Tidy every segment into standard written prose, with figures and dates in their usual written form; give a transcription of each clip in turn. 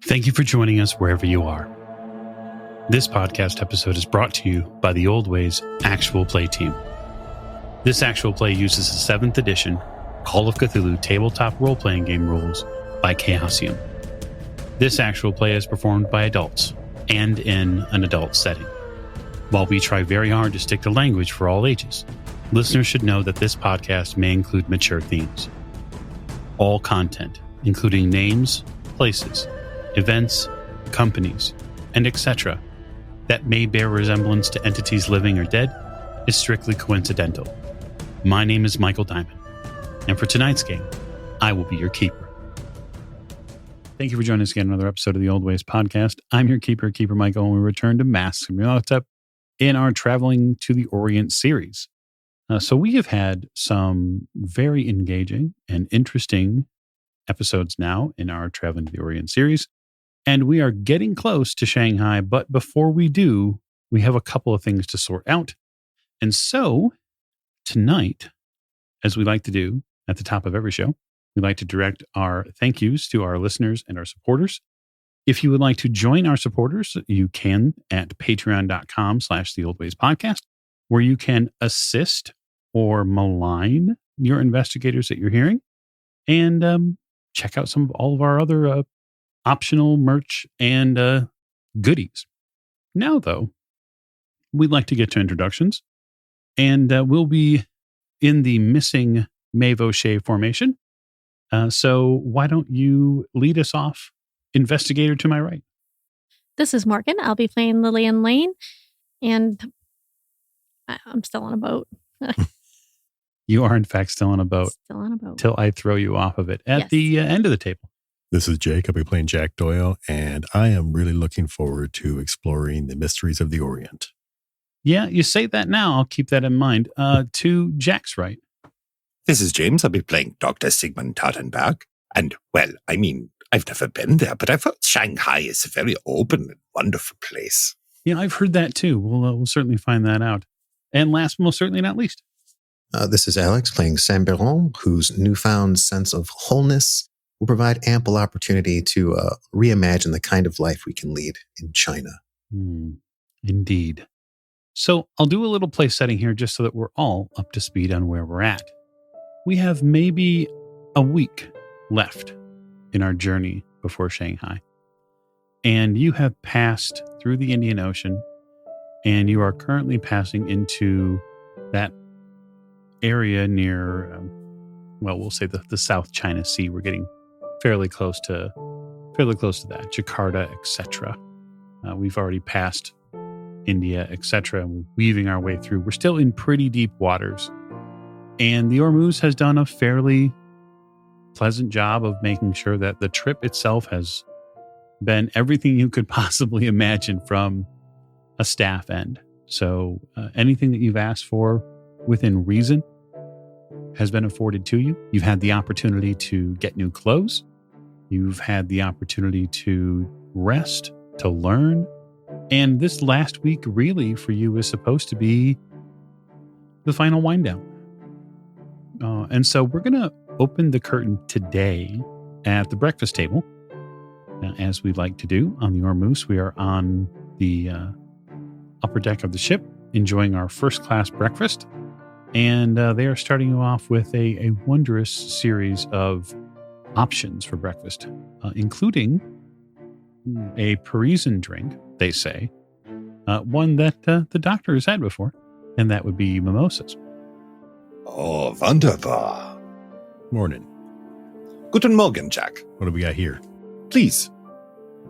Thank you for joining us wherever you are. This podcast episode is brought to you by the Old Ways Actual Play team. This actual play uses the 7th edition Call of Cthulhu tabletop role-playing game rules by Chaosium. This actual play is performed by adults and in an adult setting. While we try very hard to stick to language for all ages, listeners should know that this podcast may include mature themes. All content, including names, places, events, companies, and etc., that may bear resemblance to entities living or dead, is strictly coincidental. My name is Michael Diamond, and for tonight's game, I will be your keeper. Thank you for joining us again on another episode of the Old Ways podcast. I'm your keeper, Keeper Michael, and we return to Masks of Nyarlathotep in our Traveling to the Orient series. So we have had some very engaging and interesting episodes now in our Traveling to the Orient series. And we are getting close to Shanghai, but before we do, we have a couple of things to sort out. And so, tonight, as we like to do at the top of every show, we like to direct our thank yous to our listeners and our supporters. If you would like to join our supporters, you can at patreon.com/theoldwayspodcast, where you can assist or malign your investigators that you're hearing, and check out some of all of our other optional merch and goodies. Now, though, we'd like to get to introductions, and we'll be in the missing Mavoshe formation. So why don't you lead us off, investigator to my right? This is Morgan. I'll be playing Lillian Lane, and I'm still on a boat. You are, in fact, still on a boat. Still on a boat. Till I throw you off of it at the end of the table. This is Jake. I'll be playing Jack Doyle, and I am really looking forward to exploring the mysteries of the Orient. Yeah, you say that now. I'll keep that in mind. To Jack's right. This is James. I'll be playing Dr. Sigmund Tartenberg. And, well, I mean, I've never been there, but I've heard Shanghai is a very open and wonderful place. Yeah, I've heard that too. We'll certainly find that out. And last, but most certainly not least. This is Alex playing Sam Biron, whose newfound sense of wholeness will provide ample opportunity to reimagine the kind of life we can lead in China. Indeed. So I'll do a little place setting here just so that we're all up to speed on where we're at. We have maybe a week left in our journey before Shanghai. And you have passed through the Indian Ocean, and you are currently passing into that area near, we'll say the South China Sea. We're getting fairly close to that, Jakarta, etc. We've already passed India, etc. And we're weaving our way through. We're still in pretty deep waters. And the Ormuz has done a fairly pleasant job of making sure that the trip itself has been everything you could possibly imagine from a staff end. So anything that you've asked for within reason has been afforded to you. You've had the opportunity to get new clothes. You've had the opportunity to rest, to learn. And this last week really for you is supposed to be the final wind down. And so we're going to open the curtain today at the breakfast table. As we like to do on the Ormuz, we are on the upper deck of the ship, enjoying our first class breakfast. And they are starting you off with a wondrous series of options for breakfast, including a Parisian drink, they say, one that the doctor has had before, and that would be mimosas. Oh, wunderbar. Morning. Guten Morgen, Jack. What do we got here? Please.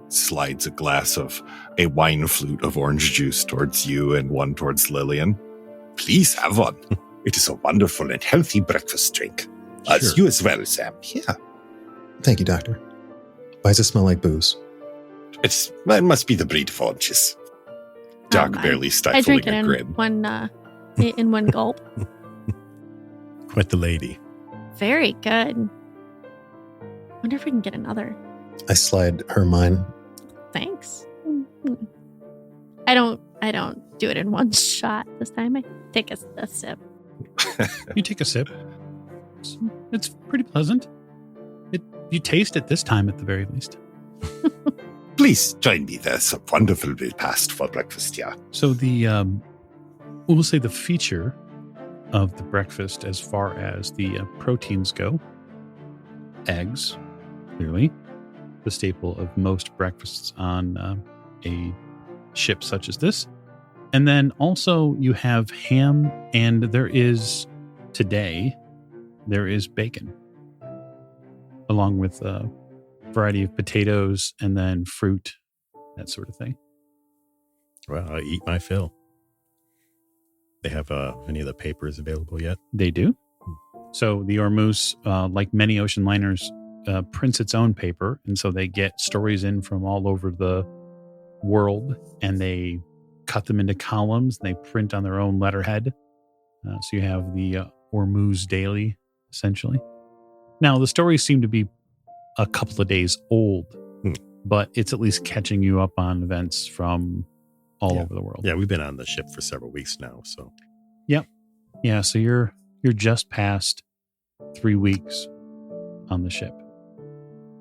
Slides a glass of a wine flute of orange juice towards you and one towards Lillian. Please have one. It is a wonderful and healthy breakfast drink. As you as well, Sam. Yeah. Thank you, Doctor. Why does it smell like booze? It must be the breed of oranges. Jack barely stifling a grin. In one gulp. Quite the lady. Very good. Wonder if we can get another. I slide her mine. Thanks. I don't do it in one shot this time. I take a sip. You take a sip. It's pretty pleasant. You taste it this time at the very least. Please join me. There's a wonderful repast for breakfast here. So we'll say the feature of the breakfast as far as the proteins go, eggs, clearly, the staple of most breakfasts on a ship such as this. And then also you have ham, and there is bacon, along with a variety of potatoes and then fruit, that sort of thing. Well, I'll eat my fill. They have any of the papers available yet? They do. So the Ormuz, like many ocean liners, prints its own paper. And so they get stories in from all over the world, and they cut them into columns, and they print on their own letterhead. So you have the Ormuz Daily, essentially. Now, the stories seem to be a couple of days old, but it's at least catching you up on events from all over the world. Yeah, we've been on the ship for several weeks now, so. Yep. Yeah, so you're just past 3 weeks on the ship.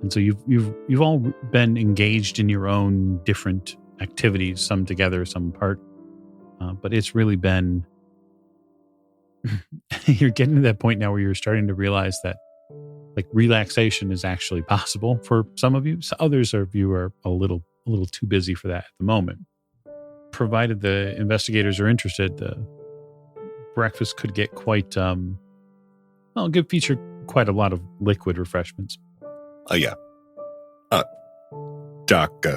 And so you've all been engaged in your own different activities, some together, some apart. But it's really been you're getting to that point now where you're starting to realize that like relaxation is actually possible for some of you. So others of you are a little too busy for that at the moment. Provided the investigators are interested, the breakfast could get quite feature quite a lot of liquid refreshments. Oh, yeah. Doc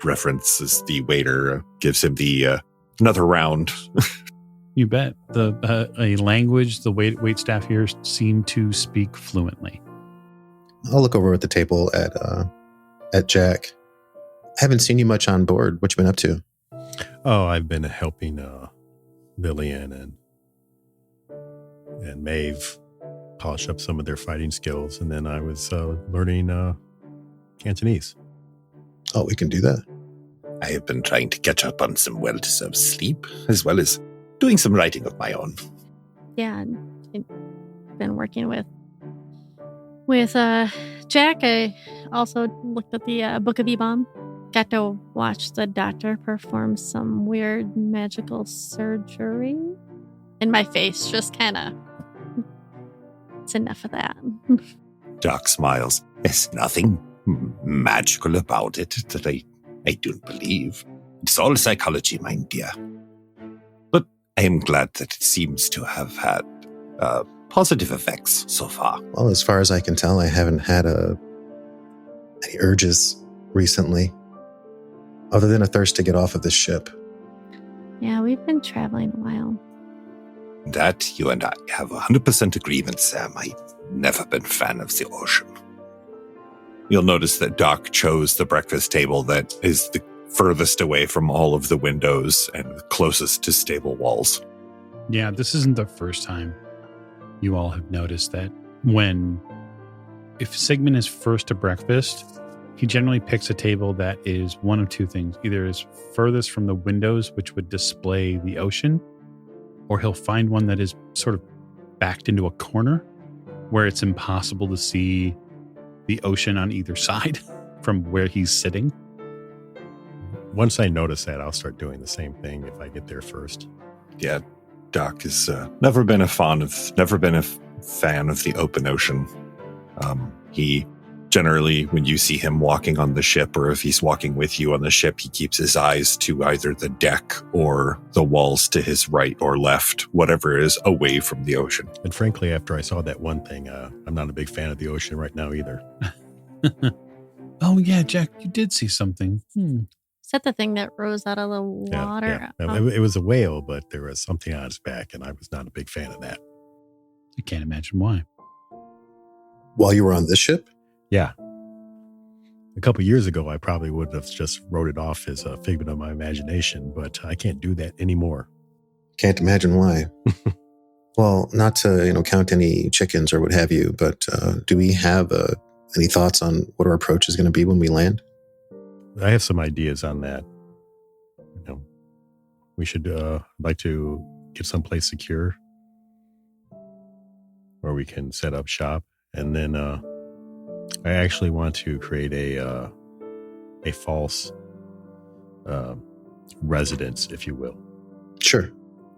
references the waiter, gives him the another round. You bet. A language the wait staff here seem to speak fluently. I'll look over at the table at Jack. I haven't seen you much on board. What you been up to? Oh, I've been helping Lillian and Maeve polish up some of their fighting skills, and then I was learning Cantonese. Oh, we can do that. I have been trying to catch up on some well-deserved sleep, as well as doing some writing of my own. Yeah, I've been working with Jack. I also looked at the Book of Ebon. Got to watch the doctor perform some weird magical surgery. And my face just kind of... It's enough of that. Doc smiles. There's nothing magical about it that I don't believe. It's all psychology, my dear. But I am glad that it seems to have had positive effects so far. Well, as far as I can tell, I haven't had any urges recently, other than a thirst to get off of this ship. Yeah, we've been traveling a while. That you and I have 100% agreement, Sam. I've never been a fan of the ocean. You'll notice that Doc chose the breakfast table that is the furthest away from all of the windows and closest to stable walls. Yeah, this isn't the first time you all have noticed that if Sigmund is first to breakfast, he generally picks a table that is one of two things. Either is furthest from the windows, which would display the ocean, or he'll find one that is sort of backed into a corner where it's impossible to see the ocean on either side from where he's sitting. Once I notice that, I'll start doing the same thing if I get there first. Yeah, Doc has never been a fan of the open ocean. He generally, when you see him walking on the ship, or if he's walking with you on the ship, he keeps his eyes to either the deck or the walls to his right or left, whatever is away from the ocean. And frankly, after I saw that one thing, I'm not a big fan of the ocean right now either. Oh, yeah, Jack, you did see something. Is that the thing that rose out of the water? Yeah. Oh. It was a whale, but there was something on its back, and I was not a big fan of that. I can't imagine why. While you were on this ship? Yeah. A couple of years ago, I probably would have just wrote it off as a figment of my imagination, but I can't do that anymore. Can't imagine why. Well, not to count any chickens or what have you, but do we have any thoughts on what our approach is going to be when we land? I have some ideas on that. We should like to get someplace secure where we can set up shop, and then I actually want to create a a false residence, if you will, Sure.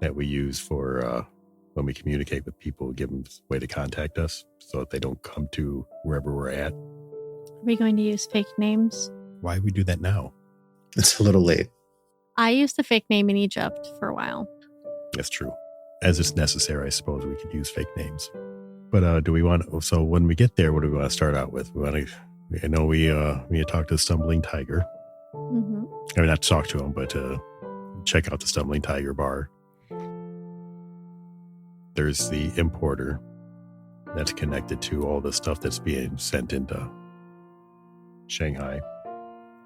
that we use for when we communicate with people, give them a way to contact us so that they don't come to wherever we're at. Are we going to use fake names? Why would we do that now? It's a little late. I used a fake name in Egypt for a while. That's true. As it's necessary, I suppose we could use fake names. But do we want? So when we get there, what do we want to start out with? We want to. I know we talk to the Stumbling Tiger. Mm-hmm. I mean, not to talk to him, but check out the Stumbling Tiger bar. There's the importer that's connected to all the stuff that's being sent into Shanghai.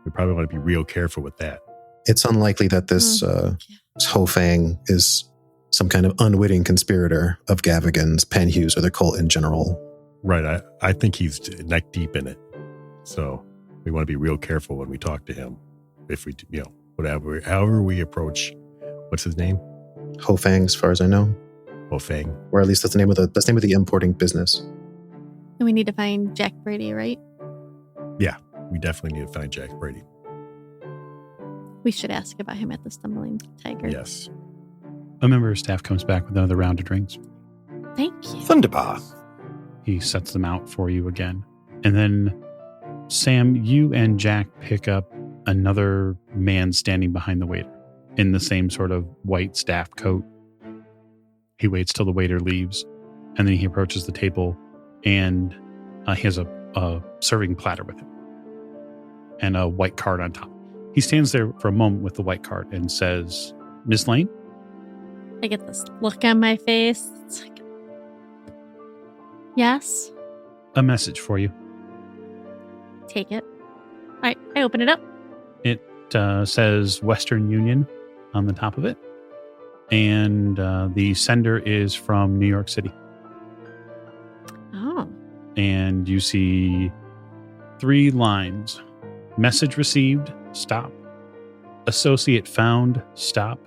We probably want to be real careful with that. It's unlikely that this Ho Fang is some kind of unwitting conspirator of Gavigan's, Penhues, or the cult in general. Right. I think he's neck deep in it. So we want to be real careful when we talk to him. If we, however we approach, what's his name? Ho Fang, as far as I know. Ho Fang. Or at least that's the name of the importing business. And we need to find Jack Brady, right? Yeah, we definitely need to find Jack Brady. We should ask about him at the Stumbling Tiger. Yes. A member of staff comes back with another round of drinks. Thank you. Thunderbar. He sets them out for you again. And then, Sam, you and Jack pick up another man standing behind the waiter in the same sort of white staff coat. He waits till the waiter leaves, and then he approaches the table, and he has a serving platter with him and a white card on top. He stands there for a moment with the white card and says, "Miss Lane?" I get this look on my face. It's like, yes, "A message for you." take it. All right, I open it up. It says Western Union on the top of it. And the sender is from New York City. Oh. And you see 3 lines. Message received, stop. Associate found, stop.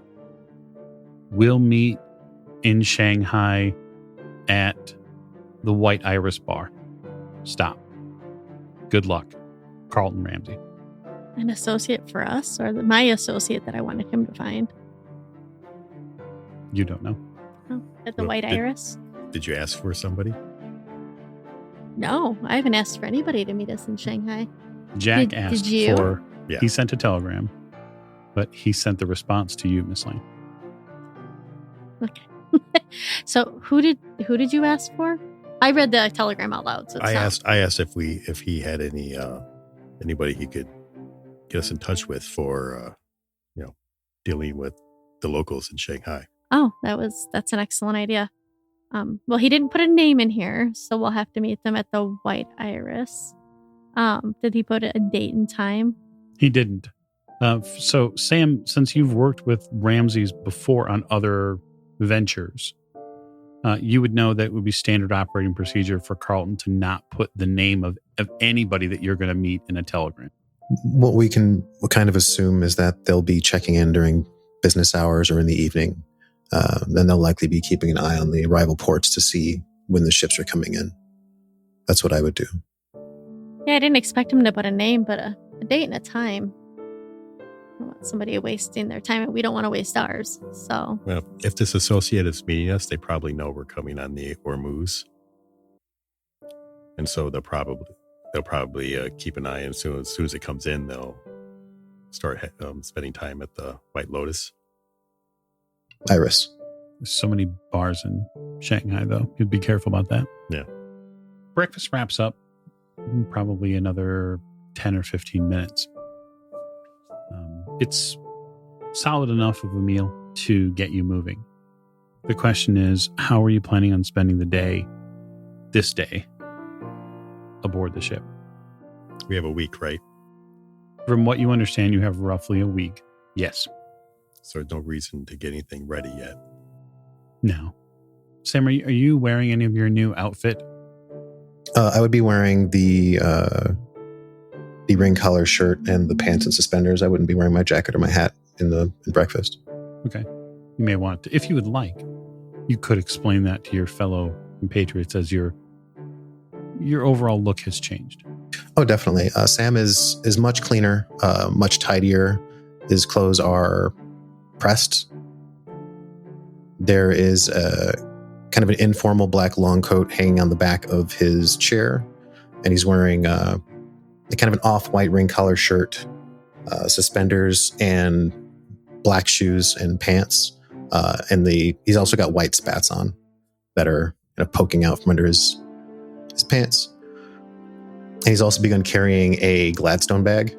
We'll meet in Shanghai at the White Iris Bar. Stop. Good luck. Carlton Ramsey. An associate for us, or my associate that I wanted him to find? You don't know. Oh, at the Well, White Iris? Did you ask for somebody? No, I haven't asked for anybody to meet us in Shanghai. Jack Did asked you? for... Yeah. He sent a telegram, but he sent the response to you, Miss Lane. Okay. So who did you ask for? I read the telegram out loud. So I asked if he had anybody he could get us in touch with for dealing with the locals in Shanghai. Oh, that's an excellent idea. Well, he didn't put a name in here, so we'll have to meet them at the White Iris. Did he put a date and time? He didn't. So, Sam, since you've worked with Ramses before on other ventures, you would know that it would be standard operating procedure for Carlton to not put the name of anybody that you're going to meet in a telegram. What we can kind of assume is that they'll be checking in during business hours or in the evening. Then they'll likely be keeping an eye on the arrival ports to see when the ships are coming in. That's what I would do. Yeah, I didn't expect him to put a name, but a date and a time. I don't want somebody wasting their time, and we don't want to waste ours. So, Well, if this associate is meeting us, they probably know we're coming on the Ormuz, and so they'll probably keep an eye. And as soon as it comes in, they'll start spending time at the White Lotus. Iris. There's so many bars in Shanghai, though. You'd be careful about that. Yeah. Breakfast wraps up in probably another 10 or 15 minutes. It's solid enough of a meal to get you moving. The question is, how are you planning on spending this day, aboard the ship? We have a week, right? From what you understand, you have roughly a week. Yes. So there's no reason to get anything ready yet. No. Sam, are you wearing any of your new outfit? I would be wearing the ring collar shirt and the pants and suspenders. I wouldn't be wearing my jacket or my hat in breakfast. Okay. You may want to, if you would like, you could explain that to your fellow compatriots as your overall look has changed. Oh, definitely. Sam is much cleaner, much tidier. His clothes are pressed. There is a kind of an informal black long coat hanging on the back of his chair, and he's wearing a kind of an off-white ring collar shirt, suspenders, and black shoes and pants. And he's also got white spats on that are kind of poking out from under his pants. And he's also begun carrying a Gladstone bag,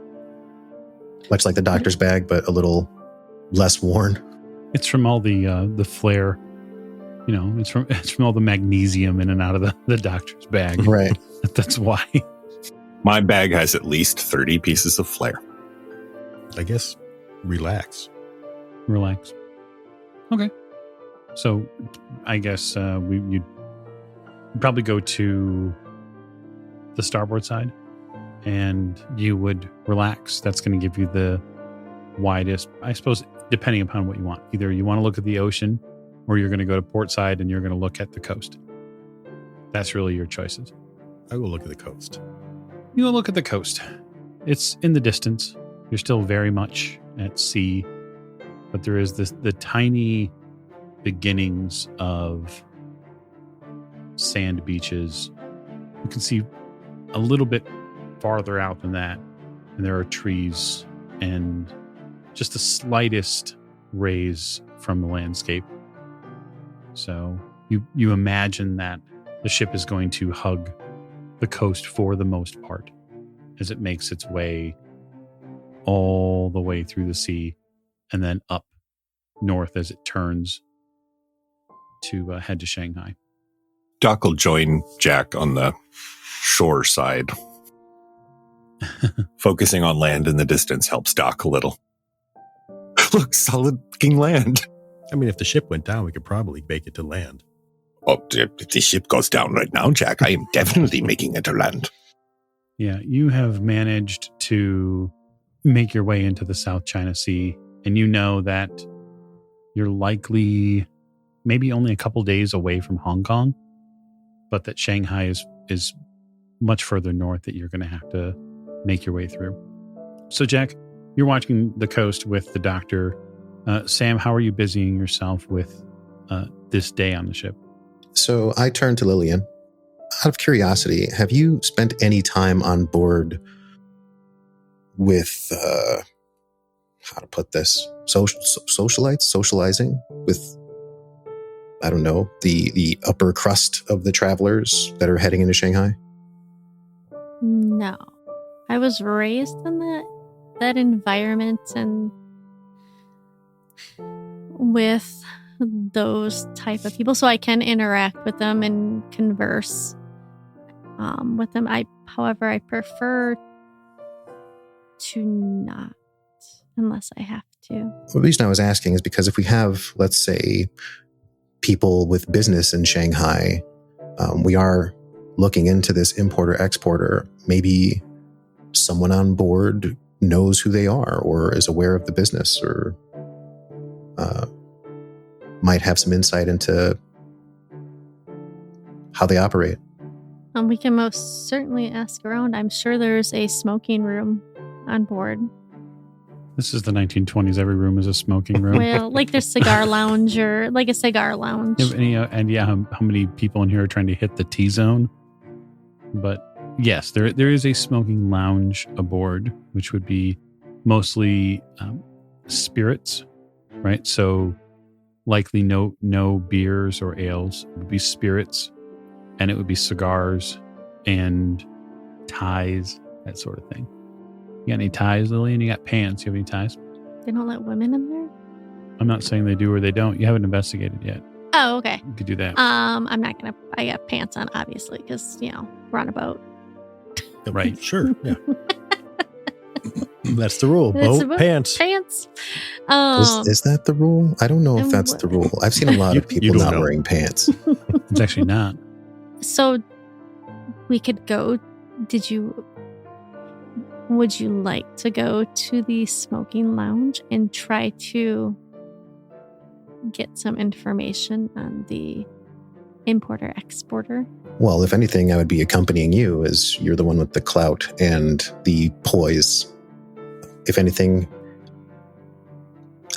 much like the doctor's bag, but a little less worn. It's from all the flare, it's from all the magnesium in and out of the doctor's bag. Right. That's why. My bag has at least 30 pieces of flair. I guess relax. Relax. Okay. So I guess you'd probably go to the starboard side and you would relax. That's going to give you the widest, I suppose, depending upon what you want. Either you want to look at the ocean or you're going to go to port side and you're going to look at the coast. That's really your choices. I will look at the coast. You will look at the coast. It's in the distance. You're still very much at sea, but there is the tiny beginnings of sand beaches. You can see a little bit farther out than that, and there are trees and just the slightest raise from the landscape. So you imagine that the ship is going to hug the coast for the most part as it makes its way all the way through the sea and then up north as it turns to head to Shanghai. Doc will join Jack on the shore side. Focusing on land in the distance helps Doc a little. Look, solid fucking land. I mean, if the ship went down, we could probably make it to land. Oh, if the ship goes down right now, Jack, I am definitely making it to land. Yeah, you have managed to make your way into the South China Sea, and you know that you're likely maybe only a couple days away from Hong Kong, but that Shanghai is much further north that you're going to have to make your way through. So, Jack, you're watching the coast with the doctor. Sam, how are you busying yourself with this day on the ship? So I turned to Lillian. Out of curiosity, have you spent any time on board with, how to put this, socializing with, I don't know, the upper crust of the travelers that are heading into Shanghai? No. I was raised in that environment and with those type of people, so I can interact with them and converse with them. However, I prefer to not, unless I have to. Well, the reason I was asking is because if we have, let's say, people with business in Shanghai, we are looking into this importer-exporter. Maybe someone on board knows who they are or is aware of the business or might have some insight into how they operate. We can most certainly ask around. I'm sure there's a smoking room on board. This is the 1920s. Every room is a smoking room. Well, like there's cigar lounge or like a cigar lounge. How many people in here are trying to hit the T-zone? But yes, there is a smoking lounge aboard, which would be mostly spirits, right? So likely no beers or ales. It would be spirits, and it would be cigars and ties, that sort of thing. You got any ties, Lillian? You got pants. You have any ties? They don't let women in there? I'm not saying they do or they don't. You haven't investigated yet. Oh, okay. You could do that. I'm not gonna. I got pants on, obviously, because we're on a boat. Right. Sure. Yeah. That's the rule. Boat, pants. Pants. Is that the rule? I don't know if that's the rule. I've seen a lot of people not wearing pants. It's actually not. So we could go. Would you like to go to the smoking lounge and try to get some information on the Importer, exporter. Well, if anything, I would be accompanying you, as you're the one with the clout and the poise. If anything,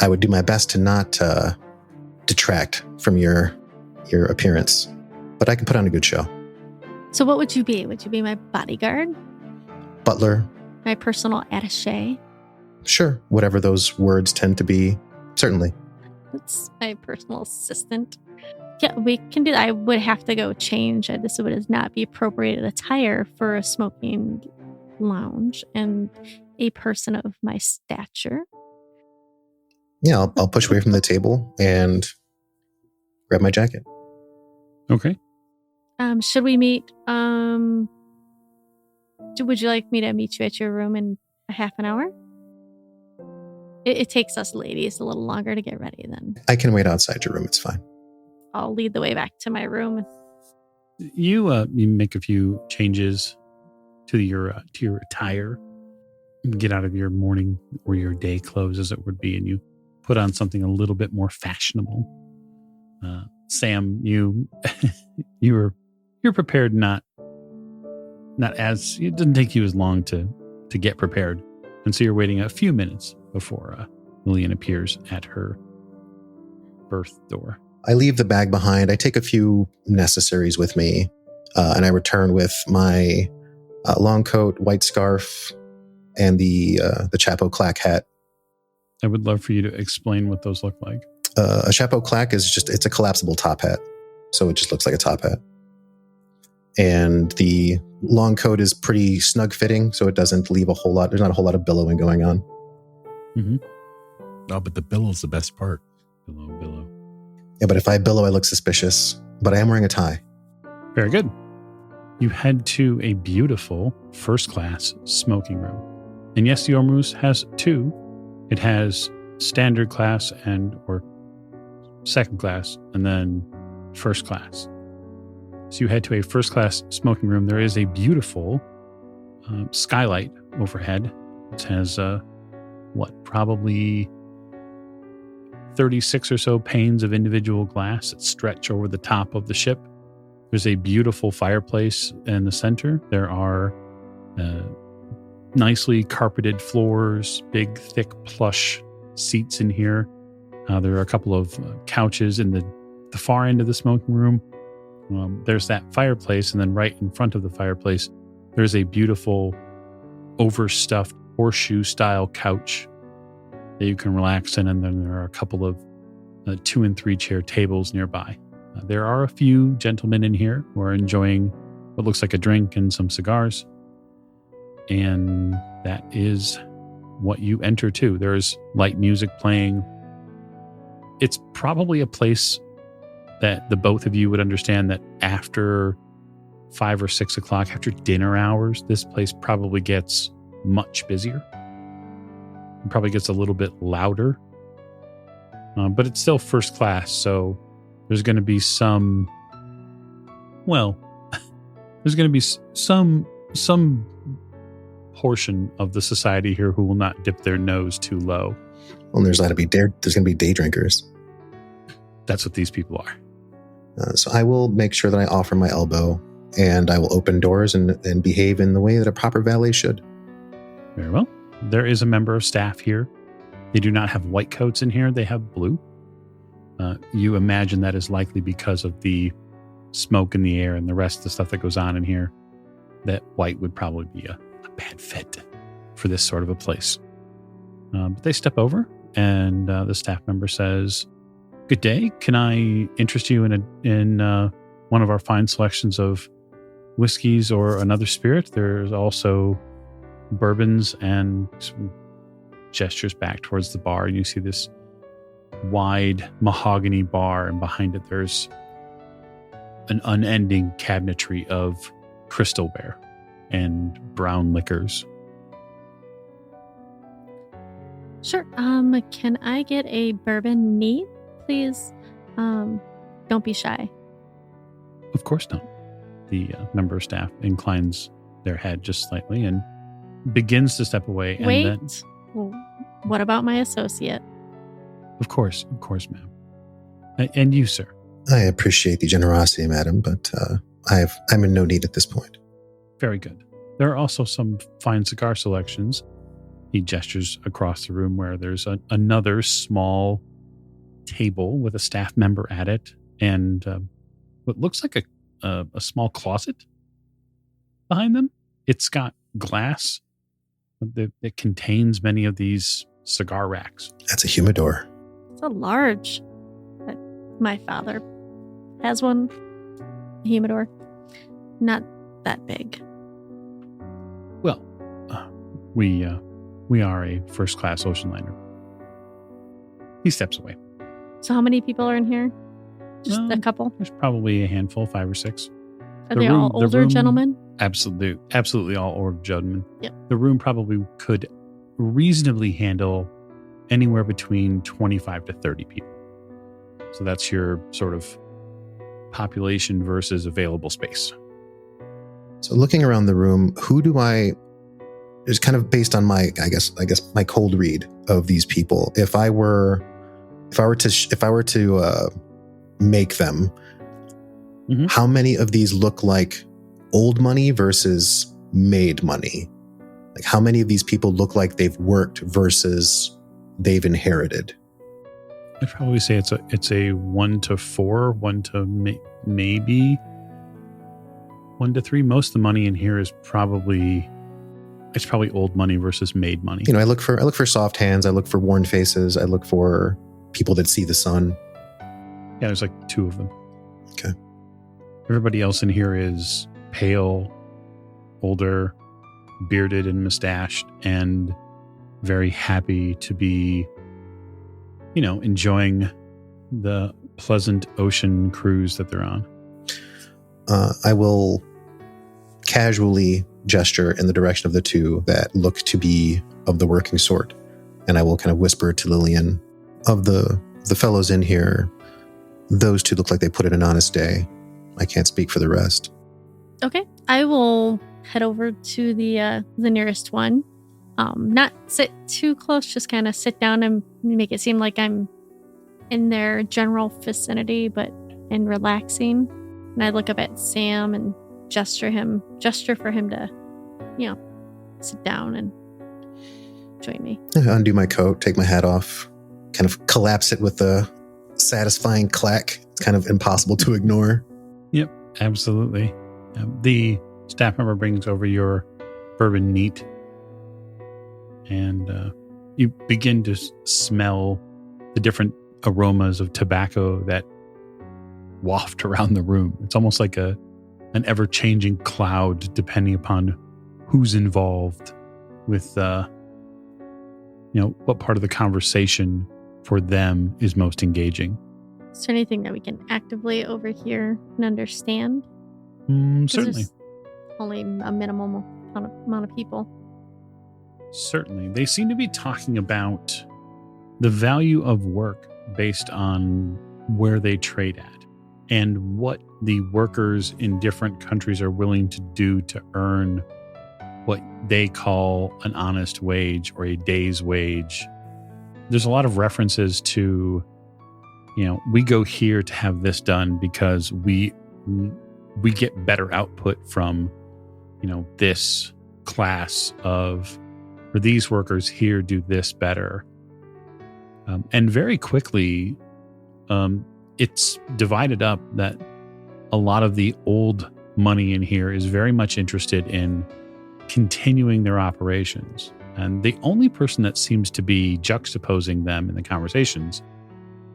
I would do my best to not detract from your appearance, but I can put on a good show. So what would you be? Would you be my bodyguard? Butler? My personal attaché? Sure, whatever those words tend to be. Certainly. That's my personal assistant. Yeah, we can do that. I would have to go change. This would not be appropriate attire for a smoking lounge and a person of my stature. Yeah, I'll push away from the table and grab my jacket. Okay. Should we meet? Would you like me to meet you at your room in a half an hour? It takes us ladies a little longer to get ready then. I can wait outside your room. It's fine. I'll lead the way back to my room. You make a few changes to your attire. Get out of your morning or your day clothes, as it would be, and you put on something a little bit more fashionable. Sam, you're prepared. Not as it doesn't take you as long to get prepared, and so you're waiting a few minutes before Lillian appears at her berth door. I leave the bag behind. I take a few necessaries with me, and I return with my long coat, white scarf, and the chapeau claque hat. I would love for you to explain what those look like. A chapeau claque is it's a collapsible top hat, so it just looks like a top hat. And the long coat is pretty snug fitting, so it doesn't leave there's not a whole lot of billowing going on. Mm-hmm. Oh, but the billow's the best part. Billow. Yeah, but if I billow, I look suspicious. But I am wearing a tie. Very good. You head to a beautiful first-class smoking room. And yes, the Ormuz has two. It has standard class or second class, and then first class. So you head to a first-class smoking room. There is a beautiful skylight overhead. It has, probably 36 or so panes of individual glass that stretch over the top of the ship. There's a beautiful fireplace in the center. There are nicely carpeted floors, big, thick, plush seats in here. There are a couple of couches in the far end of the smoking room. There's that fireplace, and then right in front of the fireplace, there's a beautiful overstuffed horseshoe-style couch that you can relax in, and then there are a couple of 2 and 3 chair tables nearby. There are a few gentlemen in here who are enjoying what looks like a drink and some cigars, and that is what you enter to. There's light music playing. It's probably a place that the both of you would understand that after 5 or 6 o'clock, after dinner hours, this place probably gets much busier. It probably gets a little bit louder, but it's still first class. So there's going to be some portion of the society here who will not dip their nose too low. Well, there's going to be day drinkers. That's what these people are. So I will make sure that I offer my elbow, and I will open doors and behave in the way that a proper valet should. Very well. There is a member of staff here. They do not have white coats in here. They have blue. You imagine that is likely because of the smoke in the air and the rest of the stuff that goes on in here, that white would probably be a bad fit for this sort of a place. But they step over, and the staff member says, "Good day. Can I interest you in one of our fine selections of whiskeys or another spirit? There's also bourbons," and some gestures back towards the bar. And you see this wide mahogany bar, and behind it there's an unending cabinetry of crystal ware and brown liquors. Sure. Can I get a bourbon neat, please? Don't be shy. Of course not. The member of staff inclines their head just slightly and begins to step away. Wait. And then, Well, what about my associate? Of course, ma'am. And you, sir. I appreciate the generosity, madam, but I'm in no need at this point. Very good. There are also some fine cigar selections. He gestures across the room where there's another small table with a staff member at it and what looks like a small closet behind them. It's got glass that contains many of these cigar racks. That's a humidor. It's a large. My father has one. A humidor. Not that big. Well, we are a first-class ocean liner. He steps away. So how many people are in here? Just a couple? There's probably a handful, 5 or 6. Are they all older gentlemen? Absolutely all older gentlemen. Yep. The room probably could reasonably handle anywhere between 25 to 30 people. So that's your sort of population versus available space. So looking around the room, who do I... It's kind of based on my, I guess my cold read of these people. If I were to make them, mm-hmm. How many of these look like old money versus made money? Like how many of these people look like they've worked versus they've inherited? I'd probably say it's a 1 to 4, 1 to maybe 1 to 3. Most of the money in here is probably old money versus made money. I look for soft hands. I look for worn faces. I look for people that see the sun. Yeah, there's like 2 of them. Okay. Everybody else in here is pale, older, bearded and mustached, and very happy to be, enjoying the pleasant ocean cruise that they're on. I will casually gesture in the direction of the 2 that look to be of the working sort. And I will kind of whisper to Lillian, of the fellows in here, those 2 look like they put in an honest day. I can't speak for the rest. Okay. I will head over to the nearest one. Not sit too close, just kind of sit down and make it seem like I'm in their general vicinity, and relaxing. And I look up at Sam and gesture for him to, sit down and join me. I undo my coat, take my hat off, kind of collapse it with a satisfying clack. It's kind of impossible to ignore. Yep, absolutely. The staff member brings over your bourbon neat, and you begin to smell the different aromas of tobacco that waft around the room. It's almost like an ever-changing cloud, depending upon who's involved with, what part of the conversation for them is most engaging. Is there anything that we can actively overhear and understand? Certainly. Only a minimal amount of people. Certainly. They seem to be talking about the value of work based on where they trade at and what the workers in different countries are willing to do to earn what they call an honest wage or a day's wage. There's a lot of references to, we go here to have this done because we get better output from, this class of, or these workers here do this better. And very quickly, it's divided up that a lot of the old money in here is very much interested in continuing their operations. And the only person that seems to be juxtaposing them in the conversations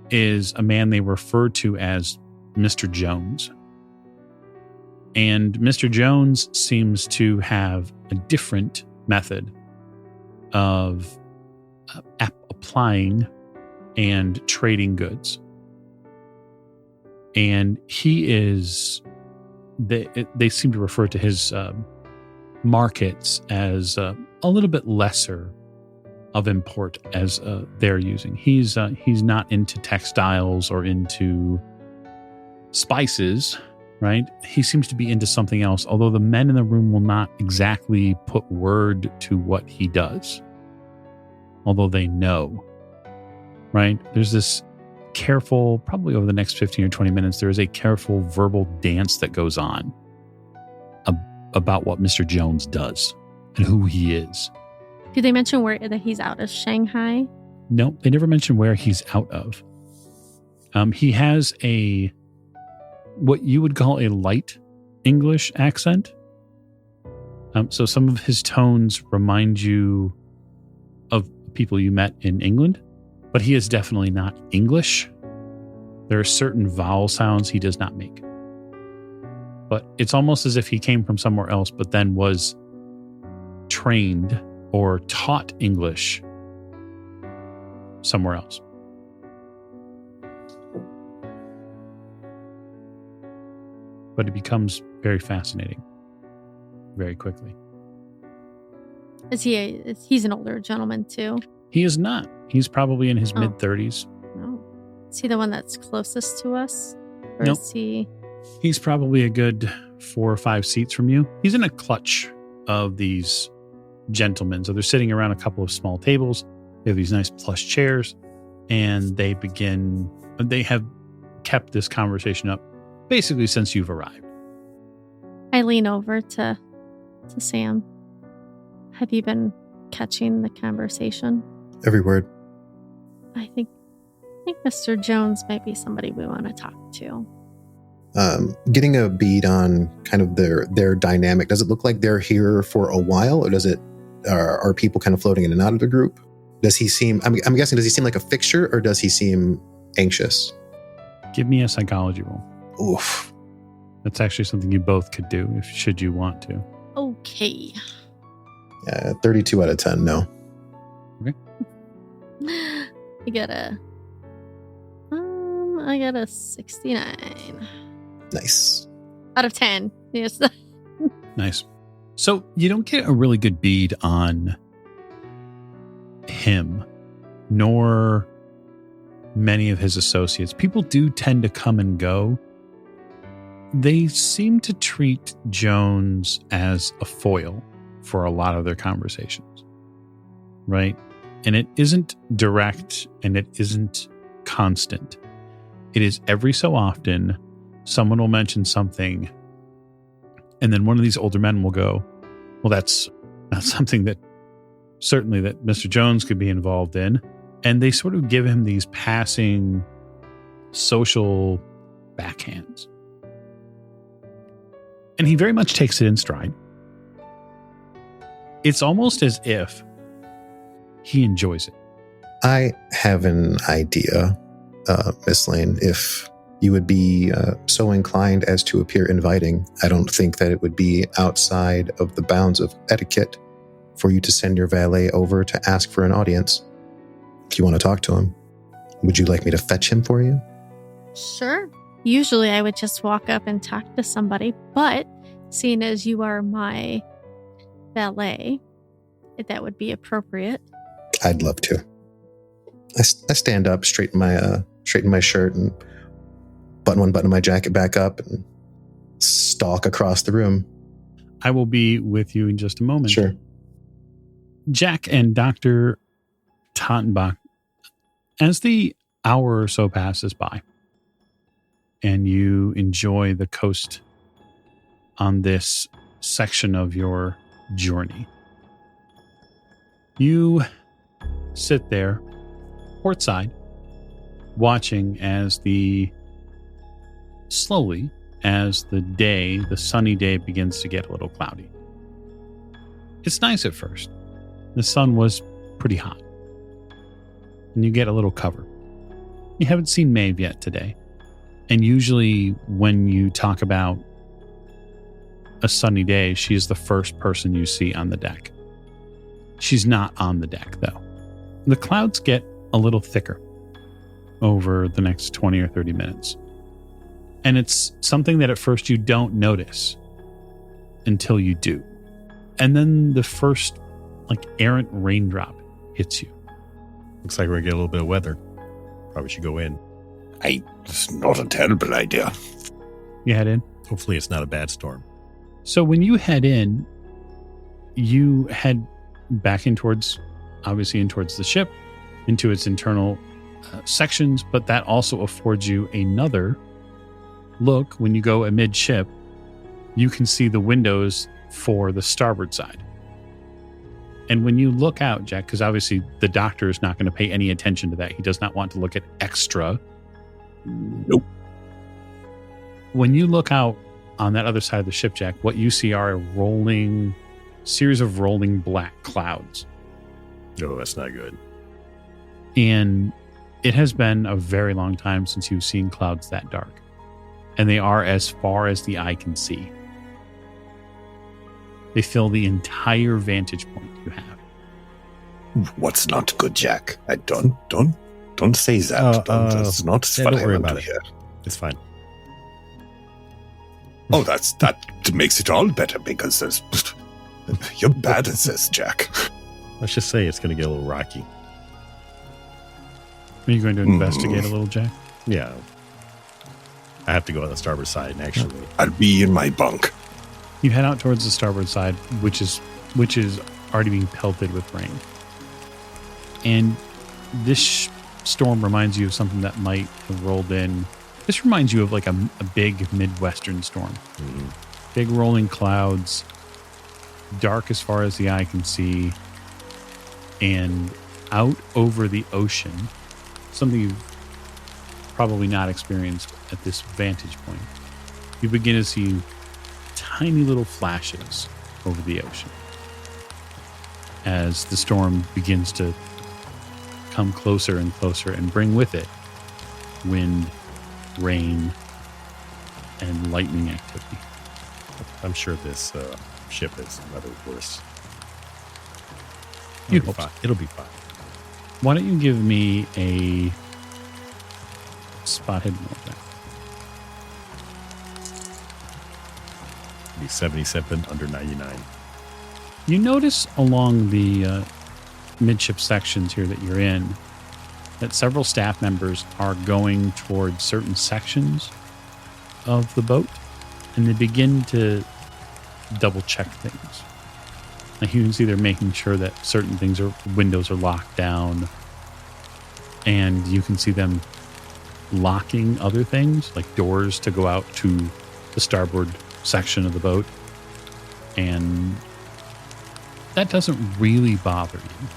is a man they refer to as Mr. Jones. And Mr. Jones seems to have a different method of applying and trading goods. And he is, they seem to refer to his markets as a little bit lesser of import as they're using. He's not into textiles or into spices, right? He seems to be into something else, although the men in the room will not exactly put word to what he does, although they know, right? There's this careful, probably over the next 15 or 20 minutes, there is a careful verbal dance that goes on about what Mr. Jones does and who he is. Do they mention where that he's out of Shanghai? No, they never mention where he's out of. He has what you would call a light English accent. So some of his tones remind you of people you met in England, but he is definitely not English. There are certain vowel sounds he does not make. But it's almost as if he came from somewhere else, but then was trained or taught English somewhere else. But it becomes very fascinating very quickly. He's an older gentleman too? He is not. He's probably in his mid-30s. No. Is he the one that's closest to us? Or Nope. is he... He's probably a good 4 or 5 seats from you. He's in a clutch of these gentlemen. So they're sitting around a couple of small tables. They have these nice plush chairs. And they have kept this conversation up basically since you've arrived. I lean over to Sam. Have you been catching the conversation? Every word. I think Mr. Jones might be somebody we want to talk to. Getting a bead on kind of their dynamic. Does it look like they're here for a while, or are people kind of floating in and out of the group? Does he seem? I'm guessing. Does he seem like a fixture, or does he seem anxious? Give me a psychology roll. Oof. That's actually something you both could do should you want to. Okay. 32 out of 10. No. Okay. I got a 69 Nice. out of 10. Yes. Nice. So you don't get a really good bead on him, nor many of his associates. People do tend to come and go. They seem to treat Jones as a foil for a lot of their conversations, right? And it isn't direct and it isn't constant. It is every so often someone will mention something and then one of these older men will go, well, that's not something that certainly that Mr. Jones could be involved in. And they sort of give him these passing social backhands. And he very much takes it in stride. It's almost as if he enjoys it. I have an idea, Miss Lane. If you would be so inclined as to appear inviting, I don't think that it would be outside of the bounds of etiquette for you to send your valet over to ask for an audience. If you want to talk to him, would you like me to fetch him for you? Sure. Usually I would just walk up and talk to somebody, but seeing as you are my valet, that would be appropriate. I'd love to. I stand up, straighten my shirt, and button one button of my jacket back up, and stalk across the room. I will be with you in just a moment. Sure. Jack and Dr. Tottenbach, as the hour or so passes by, and you enjoy the coast on this section of your journey, you sit there, portside, watching as the sunny day begins to get a little cloudy. It's nice at first. The sun was pretty hot. And you get a little cover. You haven't seen Maeve yet today. And usually when you talk about a sunny day, she is the first person you see on the deck. She's not on the deck, though. The clouds get a little thicker over the next 20 or 30 minutes. And it's something that at first you don't notice until you do. And then the first, errant raindrop hits you. Looks like we're going to get a little bit of weather. Probably should go in. It's not a terrible idea. You head in? Hopefully it's not a bad storm. So when you head in, you head back in towards the ship, into its internal sections, but that also affords you another look. When you go amidship, you can see the windows for the starboard side. And when you look out, Jack, because obviously the doctor is not going to pay any attention to that. He does not want to look at extra. Nope. When you look out on that other side of the ship, Jack, what you see are a series of rolling black clouds. Oh, that's not good. And it has been a very long time since you've seen clouds that dark. And they are as far as the eye can see. They fill the entire vantage point you have. What's not good, Jack? Don't say that. That's not yeah, what don't I worry want about to it. hear. It's fine. Oh, that makes it all better because you're bad at this, Jack. Let's just say it's going to get a little rocky. Are you going to investigate a little, Jack? Yeah. I have to go on the starboard side, actually. I'll be in my bunk. You head out towards the starboard side, which is already being pelted with rain. And this storm reminds you of something that might have rolled in. This reminds you of like a big Midwestern storm. Mm-hmm. Big rolling clouds, dark as far as the eye can see, and out over the ocean, something you've probably not experienced at this vantage point. You begin to see tiny little flashes over the ocean as the storm begins to come closer and closer and bring with it wind, rain, and lightning activity. I'm sure this ship is rather worse. You It'll hope be fine. It'll be fine. Why don't you give me a spot hidden roll, Jack? It'll be 77 under 99. You notice along the midship sections here that you're in that several staff members are going towards certain sections of the boat, and they begin to double check things. Like you can see they're making sure that certain windows are locked down, and you can see them locking other things like doors to go out to the starboard section of the boat, and that doesn't really bother you.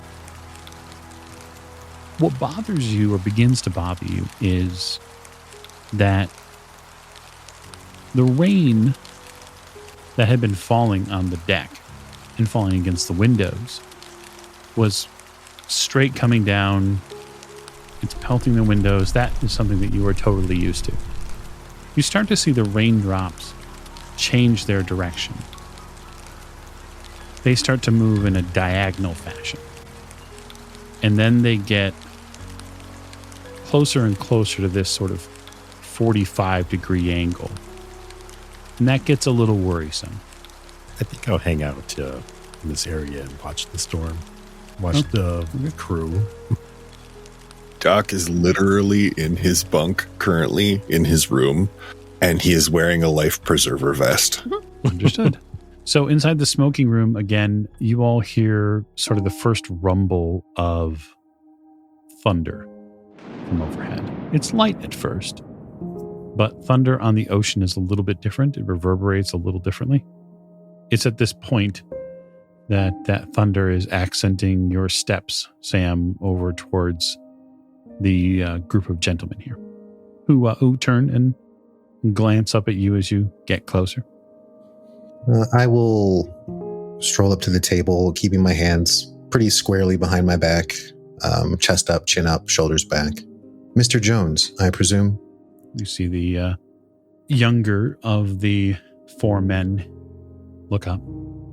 What bothers you or begins to bother you is that the rain that had been falling on the deck and falling against the windows was straight coming down. It's pelting the windows. That is something that you are totally used to. You start to see the raindrops change their direction. They start to move in a diagonal fashion. And then they get closer and closer to this sort of 45-degree angle. And that gets a little worrisome. I think I'll hang out in this area and watch the storm. Watch the crew. Doc is literally in his bunk currently in his room, and he is wearing a life preserver vest. Understood. So inside the smoking room, again, you all hear sort of the first rumble of thunder from overhead. It's light at first, but thunder on the ocean is a little bit different. It reverberates a little differently. It's at this point that thunder is accenting your steps, Sam, over towards the group of gentlemen here who turn and glance up at you as you get closer. I will stroll up to the table, keeping my hands pretty squarely behind my back, chest up, chin up, shoulders back. Mr. Jones, I presume? You see the younger of the four men look up.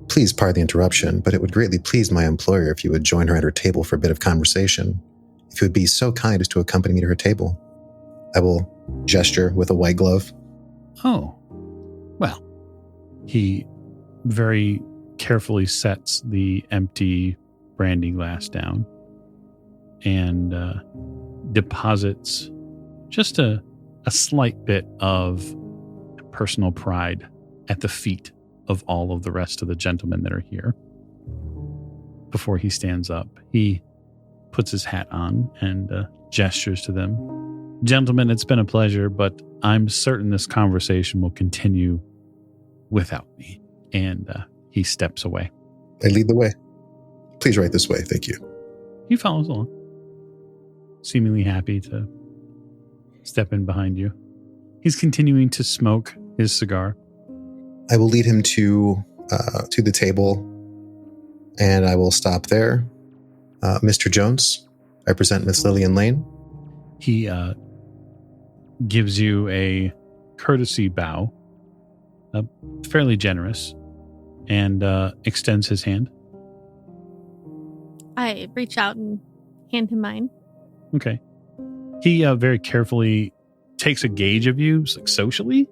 Please pardon the interruption, but it would greatly please my employer if you would join her at her table for a bit of conversation. If you would be so kind as to accompany me to her table. I will gesture with a white glove. Oh, well. He very carefully sets the empty brandy glass down and deposits just a slight bit of personal pride at the feet of all of the rest of the gentlemen that are here. Before he stands up, he puts his hat on and gestures to them. Gentlemen, it's been a pleasure, but I'm certain this conversation will continue without me. And he steps away. I lead the way. Please right this way. Thank you. He follows along, seemingly happy to step in behind you. He's continuing to smoke his cigar. I will lead him to the table, and I will stop there. Mr. Jones, I present Miss Lillian Lane. He gives you a courtesy bow, fairly generous, and extends his hand. I reach out and hand him mine. Okay. He very carefully takes a gauge of you, like socially,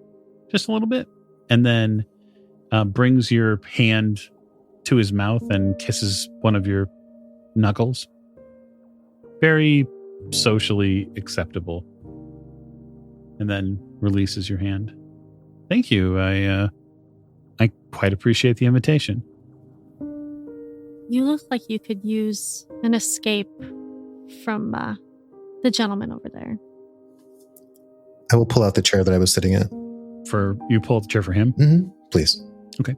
just a little bit, and then brings your hand to his mouth and kisses one of your knuckles. Very socially acceptable. And then releases your hand. Thank you. I quite appreciate the invitation. You look like you could use an escape from the gentleman over there. I will pull out the chair that I was sitting at. For you pull out the chair for him? Mm-hmm. Please. Okay.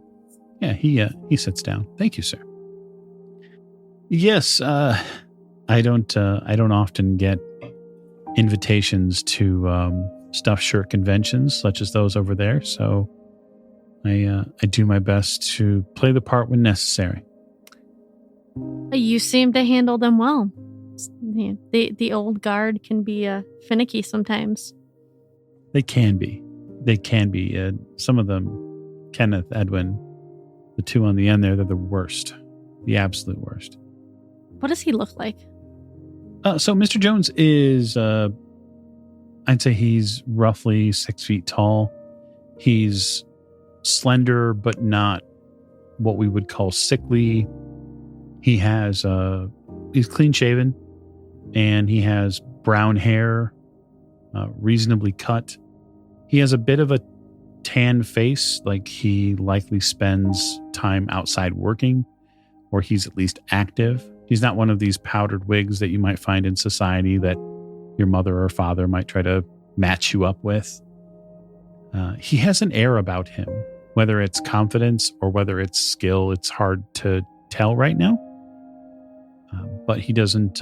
Yeah, he sits down. Thank you, sir. Yes, I don't often get invitations to stuffed shirt conventions such as those over there, so I do my best to play the part when necessary. You seem to handle them well. The old guard can be finicky sometimes. They can be. Some of them, Kenneth, Edwin, the two on the end there, they're the worst. The absolute worst. What does he look like? So Mr. Jones is, I'd say he's roughly 6 feet tall. He's slender, but not what we would call sickly. He has, he's clean shaven, and he has brown hair, reasonably cut. He has a bit of a tan face, like he likely spends time outside working, or he's at least active. He's not one of these powdered wigs that you might find in society that your mother or father might try to match you up with. He has an air about him, whether it's confidence or whether it's skill. It's hard to tell right now. But he doesn't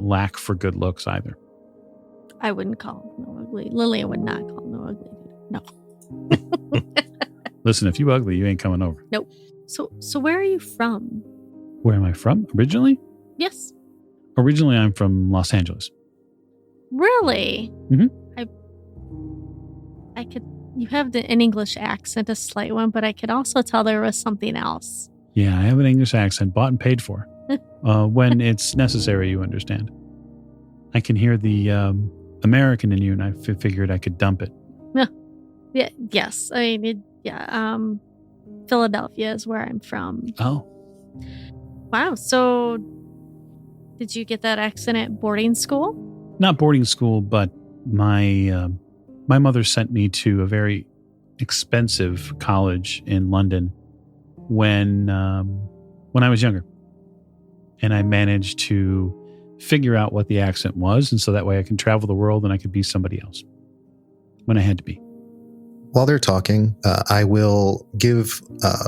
lack for good looks either. I wouldn't call him no ugly. Lillian would not call him no ugly. No. Listen, if you ugly, you ain't coming over. Nope. So where are you from? Where am I from? Originally? Yes. Originally, I'm from Los Angeles. Really? Mm-hmm. You have an English accent, a slight one, but I could also tell there was something else. Yeah, I have an English accent, bought and paid for. When it's necessary, you understand. I can hear the American in you, and I figured I could dump it. Yeah. Yes. I mean, Philadelphia is where I'm from. Oh. Wow. So did you get that accent at boarding school? Not boarding school, but my mother sent me to a very expensive college in London when I was younger. And I managed to figure out what the accent was, and so that way I can travel the world and I could be somebody else when I had to be. While they're talking, I will give